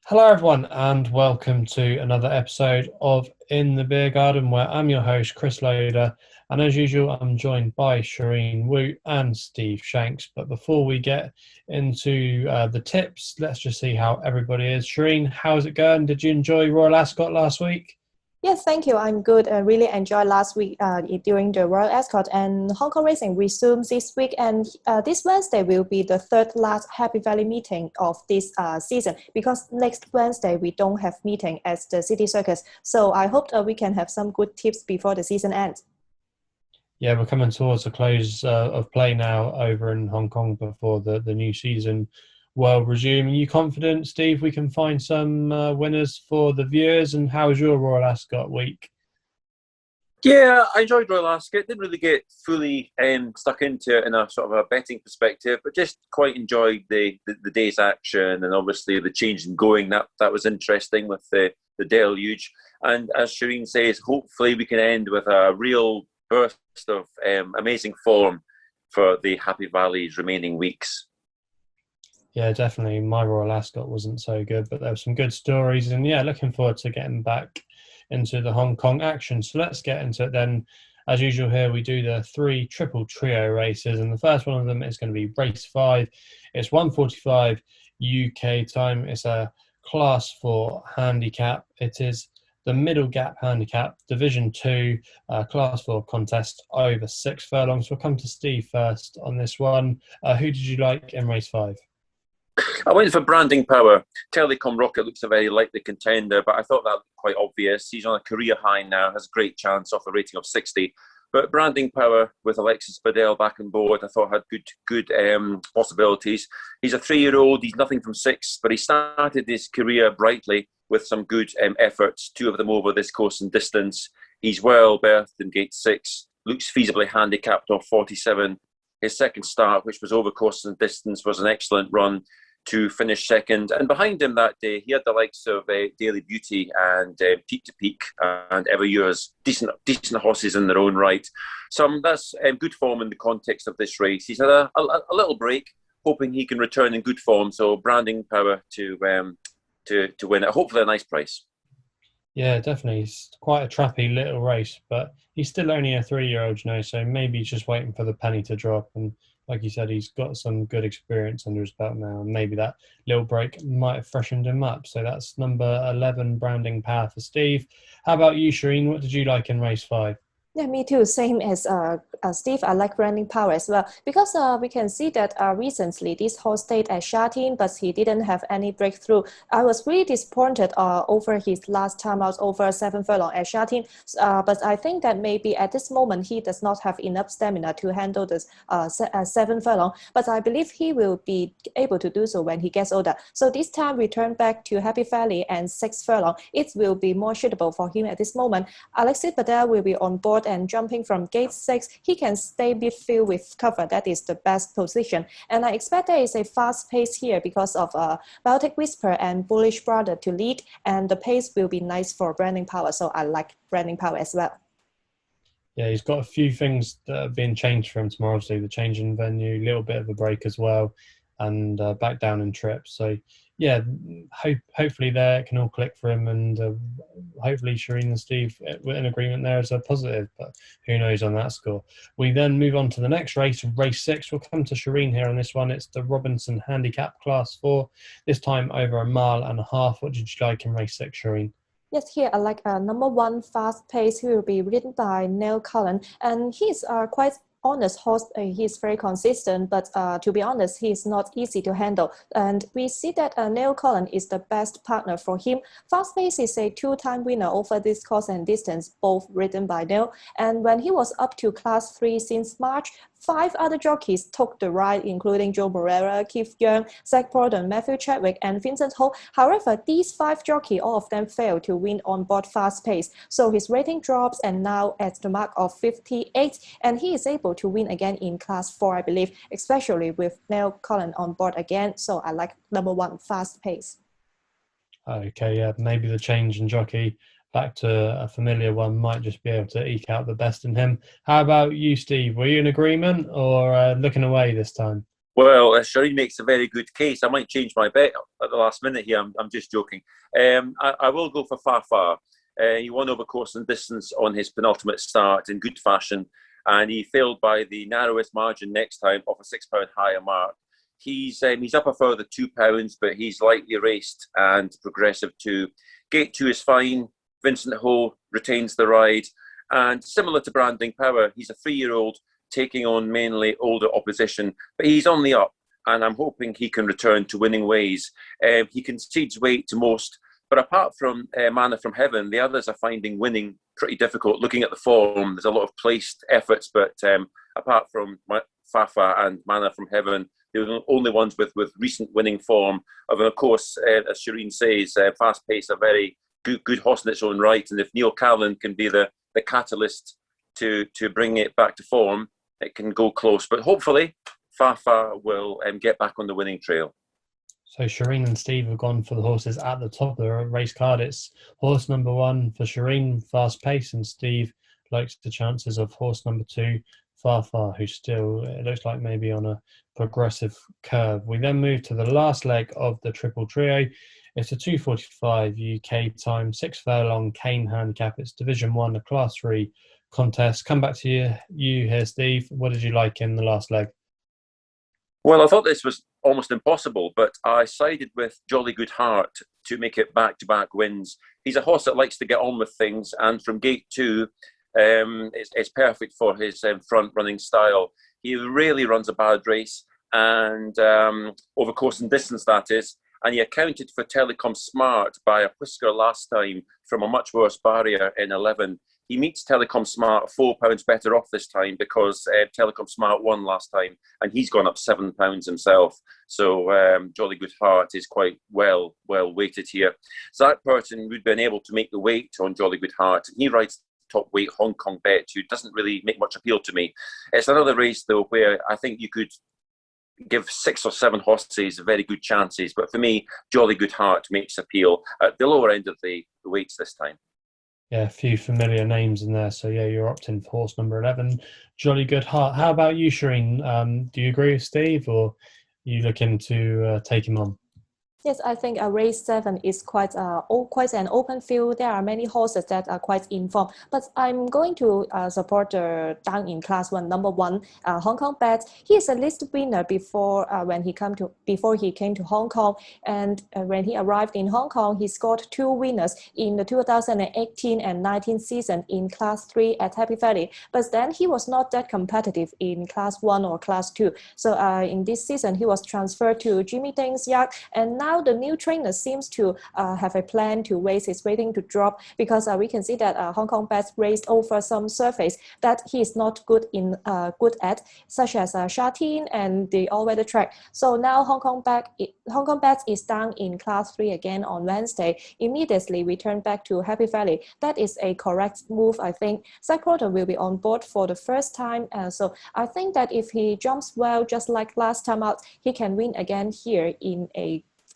Hello, everyone, and welcome to another episode of In the Beer Garden, where I'm your host, Chris Loader. And as usual, I'm joined by Charene Woo and Steve Shanks. But before we get into the tips, let's just see how everybody is. Charene, how's it going? Did you enjoy Royal Ascot last week? Yes, thank you. I'm good. I really enjoyed last week during the Royal Ascot, and Hong Kong racing resumes this week. And this Wednesday will be the third last Happy Valley meeting of this season, because next Wednesday we don't have meeting at the City Circus. So I hope we can have some good tips before the season ends. Yeah, we're coming towards the close of play now over in Hong Kong before the new season will resume. Are you confident, Steve, we can find some winners for the viewers? And how was your Royal Ascot week? Yeah, I enjoyed Royal Ascot. Didn't really get fully stuck into it in a sort of a betting perspective, but just quite enjoyed the day's action, and obviously the change in going. That was interesting with the deluge. And as Charene says, hopefully we can end with a real burst of amazing form for the Happy Valley's remaining weeks. Yeah, definitely. My Royal Ascot wasn't so good, but there were some good stories. And yeah, looking forward to getting back into the Hong Kong action. So let's get into it then. As usual here, we do the three triple trio races. And the first one of them is going to be race 5. It's 1:45 UK time. It's a class 4 handicap. It is the middle gap handicap, Division 2, class 4 contest over 6 furlongs. We'll come to Steve first on this one. Who did you like in race 5? I went for Branding Power. Telecom Rocket looks a very likely contender, but I thought that looked quite obvious. He's on a career high now, has a great chance off a rating of 60. But Branding Power with Alexis Badel back on board, I thought had good possibilities. He's a 3-year-old. He's nothing from 6, but he started his career brightly with some good efforts, 2 of them over this course and distance. He's well berthed in gate 6, looks feasibly handicapped off 47. His second start, which was over course and distance, was an excellent run to finish second. And behind him that day, he had the likes of Daily Beauty and Peak to Peak and Ever Yours, decent horses in their own right. So that's good form in the context of this race. He's had a little break, hoping he can return in good form. So Branding Power to win it. Hopefully a nice price. Yeah, definitely. It's quite a trappy little race, but he's still only a 3-year-old, so maybe he's just waiting for the penny to drop. And like you said, he's got some good experience under his belt now, and maybe that little break might have freshened him up. So that's number 11, Branding Power for Steve. How about you, Charene? What did you like in race 5? Yeah, me too. Same as Steve. I like Branding Power as well, because we can see that recently this horse stayed at Sha Tin, but he didn't have any breakthrough. I was really disappointed over his last time out over 7 furlong at Sha Tin, but I think that maybe at this moment he does not have enough stamina to handle this 7 furlong. But I believe he will be able to do so when he gets older. So this time return back to Happy Valley and 6 furlong, it will be more suitable for him at this moment. Alexis Badel will be on board, and jumping from gate 6, he can stay midfield with cover. That is the best position. And I expect there is a fast pace here because of Baltic Whisper and Bullish Brother to lead, and the pace will be nice for Branding Power. So I like Branding Power as well. Yeah, he's got a few things that have been changed for him tomorrow. Obviously, the change in venue, a little bit of a break as well, and back down in trips. So, yeah, hopefully there it can all click for him, and hopefully Charene and Steve were in agreement there as a positive, but who knows on that score. We then move on to the next race, race 6. We'll come to Charene here on this one. It's the Robinson Handicap Class 4, this time over 1.5 miles. What did you like in race 6, Charene? Yes, here I like number 1, Fast Pace. He will be ridden by Neil Cullen, and he's quite honest horse. He's very consistent, but to be honest, he's not easy to handle. And we see that Neil Cullen is the best partner for him. Fast Pace is a 2-time winner over this course and distance, both ridden by Neil. And when he was up to class 3 since March, 5 other jockeys took the ride, including Joe Moreira, Keith Young, Zach Borden, Matthew Chadwick, and Vincent Ho. However, these 5 jockeys, all of them failed to win on board Fast Pace. So his rating drops and now at the mark of 58, and he is able to win again in class 4, I believe, especially with Neil Cullen on board again. So I like number 1, Fast Pace. Okay, yeah, maybe the change in jockey back to a familiar one might just be able to eke out the best in him. How about you, Steve? Were you in agreement or looking away this time? Well, Charene makes a very good case. I might change my bet at the last minute here. I'm just joking. I will go for Fafa. He won over course and distance on his penultimate start in good fashion, and he failed by the narrowest margin next time off a £6 higher mark. He's up a further £2, but he's lightly raced and progressive too. Gate 2 is fine. Vincent Ho retains the ride, and similar to Branding Power, he's a 3-year-old taking on mainly older opposition, but he's on the up, and I'm hoping he can return to winning ways. He concedes weight to most, but apart from Mana from Heaven, the others are finding winning pretty difficult. Looking at the form, there's a lot of placed efforts, but apart from Fafa and Mana from Heaven, they're the only ones with recent winning form. Of course, as Charene says, fast pace, a very good horse in its own right, and if Neil Callan can be the catalyst to bring it back to form, it can go close. But hopefully, Fafa will get back on the winning trail. So Charene and Steve have gone for the horses at the top of the race card. It's horse number 1 for Charene, Fast Pace, and Steve likes the chances of horse number 2, Fafa, who's still, it looks like maybe on a progressive curve. We then move to the last leg of the triple trio. It's a 2:45 UK time, 6 furlong cane handicap. It's Division 1, a Class 3 contest. Come back to you here, Steve. What did you like in the last leg? Well, I thought this was almost impossible, but I sided with Jolly Good Heart to make it back-to-back wins. He's a horse that likes to get on with things, and from gate 2, it's perfect for his front-running style. He rarely runs a bad race, and over course and distance, that is. And he accounted for Telecom Smart by a whisker last time from a much worse barrier in 11. He meets Telecom Smart £4 better off this time because Telecom Smart won last time, and he's gone up £7 himself. So Jolly Good Heart is quite well weighted here. Zach Burton would have been able to make the weight on Jolly Good Heart. He rides top weight Hong Kong Bet, who doesn't really make much appeal to me. It's another race though where I think you could give 6 or 7 horses very good chances, but for me, Jolly Good Heart makes appeal at the lower end of the weights this time. Yeah, a few familiar names in there. So, yeah, you're opting for horse number 11, Jolly Good Heart. How about you, Charene? Do you agree with Steve, or are you looking to take him on? Yes, I think race 7 is quite an open field. There are many horses that are quite informed, but I'm going to support the down in Class 1, number 1, Hong Kong Bet. He is a list winner before he came to Hong Kong, and when he arrived in Hong Kong, he scored 2 winners in the 2018 and 19 season in Class 3 at Happy Valley. But then he was not that competitive in Class 1 or Class 2. So in this season, he was transferred to Jimmy Ding's yard, and now the new trainer seems to have a plan to raise his rating to drop, because we can see that Hong Kong Bet raced over some surface that he is not good at, such as Sha-Tin and the all-weather track. So now Hong Kong Bet is down in Class 3 again on Wednesday. Immediately return back to Happy Valley. That is a correct move, I think. Zach Porter will be on board for the first time. So I think that if he jumps well, just like last time out, he can win again here in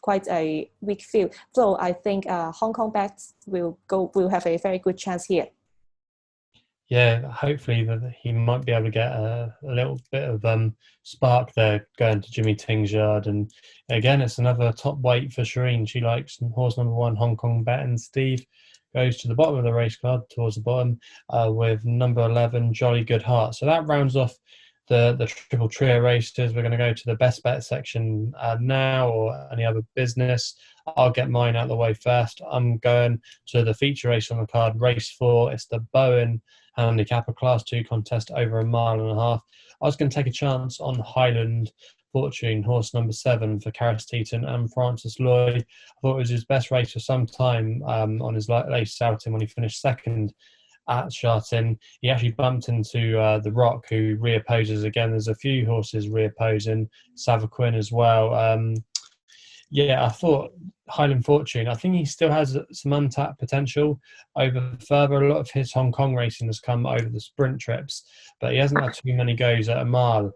quite a weak field. So I think Hong Kong Bet will have a very good chance here. Yeah, hopefully that he might be able to get a little bit of spark there going to Jimmy Ting's yard. And again, it's another top weight for Charene. She likes horse number 1, Hong Kong Bet, and Steve goes to the bottom of the race card, towards the bottom, with number 11, Jolly Good Heart. So that rounds off the triple trio races. We're going to go to the best bet section now, or any other business. I'll get mine out of the way first. I'm going to the feature race on the card, race 4. It's the Bowen handicap, a Class 2 contest over 1.5 miles. I was going to take a chance on Highland Fortune, horse number 7 for Karis Teaton and Francis Lloyd. I thought it was his best race for some time on his latest outing when he finished second at Sha-Tin. He actually bumped into the Rock, who reopposes again. There's a few horses reopposing, Savaquin as well. I thought Highland Fortune, I think he still has some untapped potential over further. A lot of his Hong Kong racing has come over the sprint trips, but he hasn't had too many goes at a mile.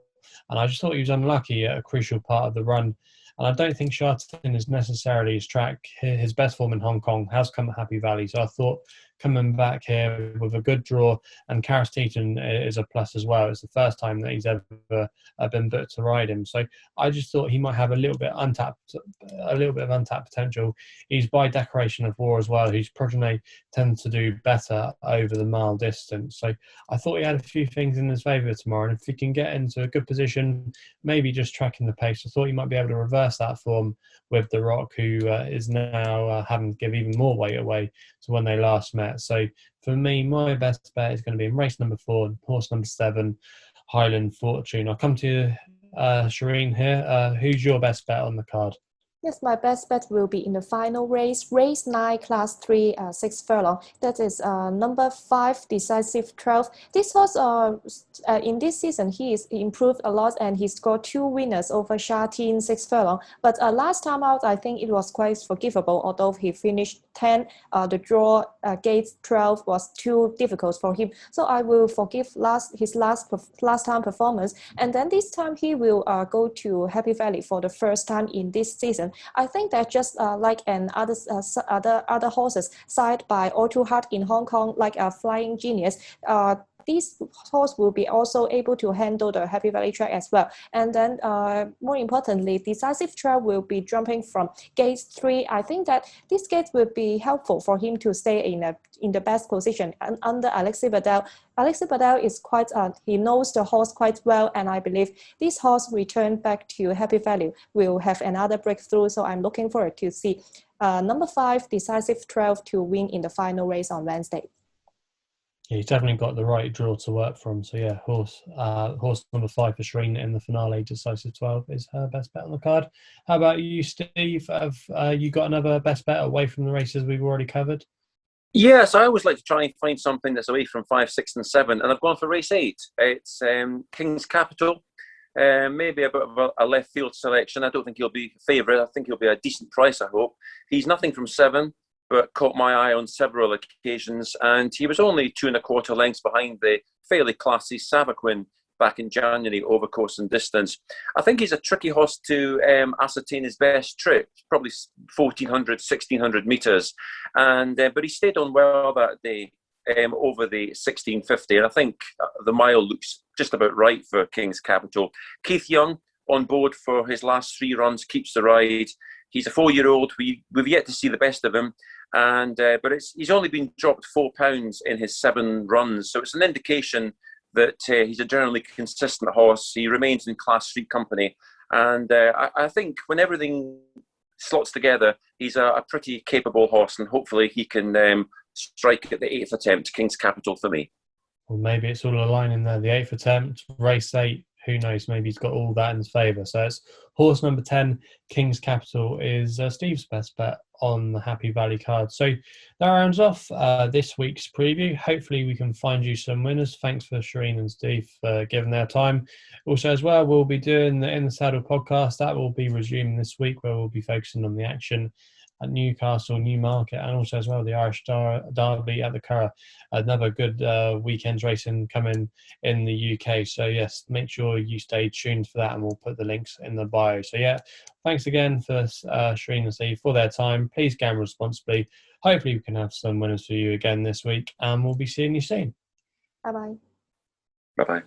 And I just thought he was unlucky at a crucial part of the run. And I don't think Sha-Tin is necessarily his track. His best form in Home Kong has come at Happy Valley. So I thought coming back here with a good draw, and Karis Teaton is a plus as well. It's the first time that he's ever been booked to ride him. So I just thought he might have a little bit of untapped potential. He's by Decoration of War as well, whose progeny tend to do better over the mile distance. So I thought he had a few things in his favour tomorrow, and if he can get into a good position, maybe just tracking the pace, I thought he might be able to reverse that form with the Rock, who is now having to give even more weight away to when they last met. So for me, my best bet is going to be in race number 4, horse number 7, Highland Fortune. I'll come to you, Charene here. Who's your best bet on the card? Yes, my best bet will be in the final race, race 9, class 3, 6 furlong. That is number 5, Decisive 12. This horse, in this season, he improved a lot, and he scored 2 winners over Charene 6 furlong. But last time out, I think it was quite forgivable, although he finished 10. The draw gate 12 was too difficult for him. So I will forgive his last time performance. And then this time he will go to Happy Valley for the first time in this season. I think that just like other horses signed by All Too Hard in Hong Kong, like a Flying Genius, these horses will be also able to handle the Happy Valley track as well. And then more importantly, Decisive 12 will be jumping from gate 3. I think that this gate will be helpful for him to stay in the best position under Alexis Badel. Alexis Badel is quite, he knows the horse quite well, and I believe this horse return back to Happy Valley will have another breakthrough. So I'm looking forward to see number 5, Decisive 12 to win in the final race on Wednesday. Yeah, he's definitely got the right draw to work from. So yeah, horse number 5 for Charene in the finale, Decisive 12, is her best bet on the card. How about you, Steve? Have you got another best bet away from the races we've already covered? Yes, I always like to try and find something that's away from 5, 6 and 7, and I've gone for race 8. It's King's Capital. Maybe a bit of a left field selection. I don't think he'll be favourite. I think he'll be a decent price, I hope. He's nothing from 7, but caught my eye on several occasions, and he was only 2 1/4 lengths behind the fairly classy Savaquin back in January over course and distance. I think he's a tricky horse to ascertain his best trip, probably 1,400, 1,600 metres, and but he stayed on well that day over the 1,650, and I think the mile looks just about right for King's Capital. Keith Young on board for his last 3 runs, keeps the ride. He's a 4-year-old. We've yet to see the best of him, and but he's only been dropped 4 pounds in his 7 runs, so it's an indication that he's a generally consistent horse. He remains in Class 3 company, and I think when everything slots together, he's a pretty capable horse, and hopefully he can strike at the 8th attempt. King's Capital for me. Well, maybe it's all aligning there. The 8th attempt, race 8. Who knows? Maybe he's got all that in his favour. So it's horse number 10, King's Capital, is Steve's best bet on the Happy Valley card. So that rounds off this week's preview. Hopefully we can find you some winners. Thanks for Charene and Steve for giving their time. Also as well, we'll be doing the In the Saddle podcast. That will be resuming this week, where we'll be focusing on the action at Newcastle, Newmarket, and also as well the Irish Derby at the Curragh. Another good weekend's racing coming in the UK. So yes, make sure you stay tuned for that, and we'll put the links in the bio. So yeah, thanks again for Charene and Steve for their time. Please gamble responsibly. Hopefully we can have some winners for you again this week, and we'll be seeing you soon. Bye-bye. Bye-bye.